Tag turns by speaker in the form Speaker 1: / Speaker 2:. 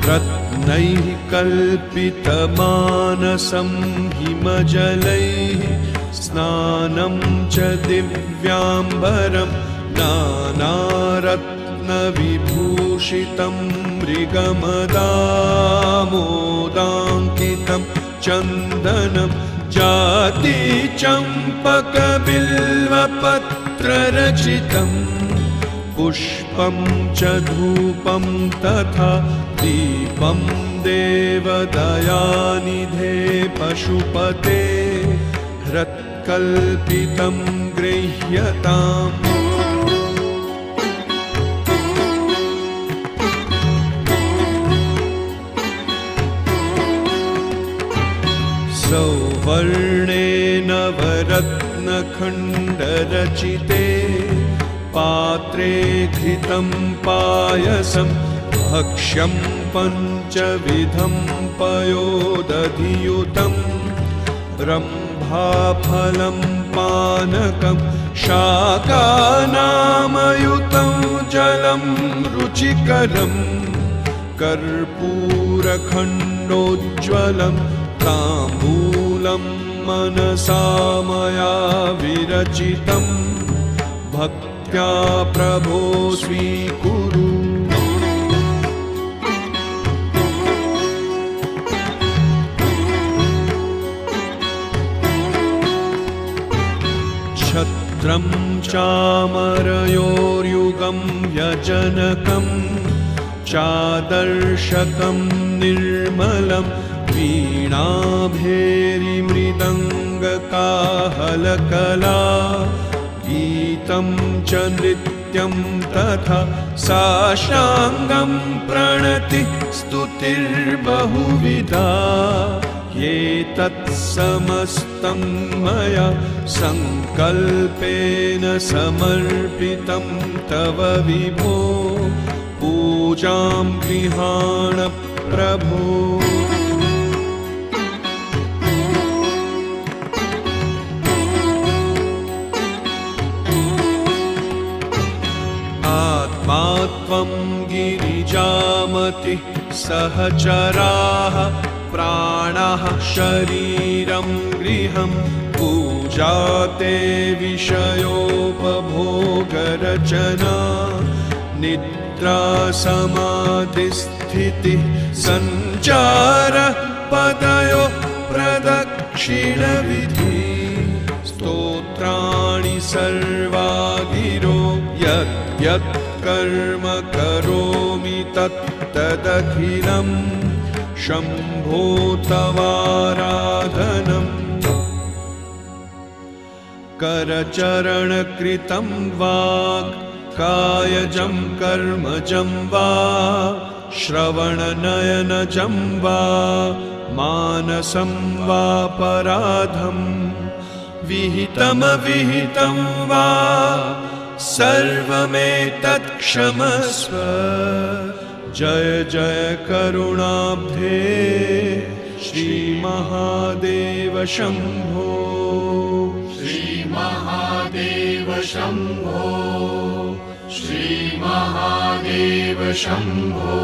Speaker 1: रत्नैः कल्पितमानसं हिमजलैः स्नानं च दिव्याम्बरं नानारत्नविभूषितं मृगमदामोदाङ्कितं चन्दनं जातिचम्पकबिल्वपत्ररचितं पुष्पं च धूपं तथा दीपं देवदयानिधे पशुपते हृत्कल्पितं गृह्यताम्। सौवर्णे नवरत्नखण्डरचिते पात्रे घृतं पायसं भक्ष्यं पञ्चविधं पयोदधियुतं ब्रह्माफलं पानकं शाकानामयुतं जलं रुचिकरं कर्पूरखण्डोज्ज्वलं ताम्बूलं मनसा मया विरचितं भक्त्या प्रभो स्वीकुरु। छत्रं चामरयोर्युगं व्यजनकं चादर्शकं निर्मलं वीणाभेरिमृदङ्गकाहलकला गीतं च नृत्यं तथा साष्टाङ्गं प्रणति स्तुतिर्बहुविधा एतत्समस्तं मया सङ्कल्पेन समर्पितं तव विभो पूजां गृहाण प्रभो। आत्मा त्वं गिरिजामति सहचराः प्राणः शरीरं गृहं पूजा ते विषयोपभोगरचना निद्रा समाधिस्थितिः सञ्चारः पदयो प्रदक्षिणविधि स्तोत्राणि सर्वा गिरो यत् यत् कर्म करोमि तत्तदखिलं शम्भो तवाराधनम्। करचरणकृतं वाक् कायजं कर्मजं वा श्रवणनयनजं वा मानसं वापराधं विहितमविहितं वा सर्वमेतत् क्षमस्व। जय जय करुणाब्धे श्रीमहादेव शम्भो।
Speaker 2: श्रीमहादेव शम्भो। श्रीमहादेव शम्भो।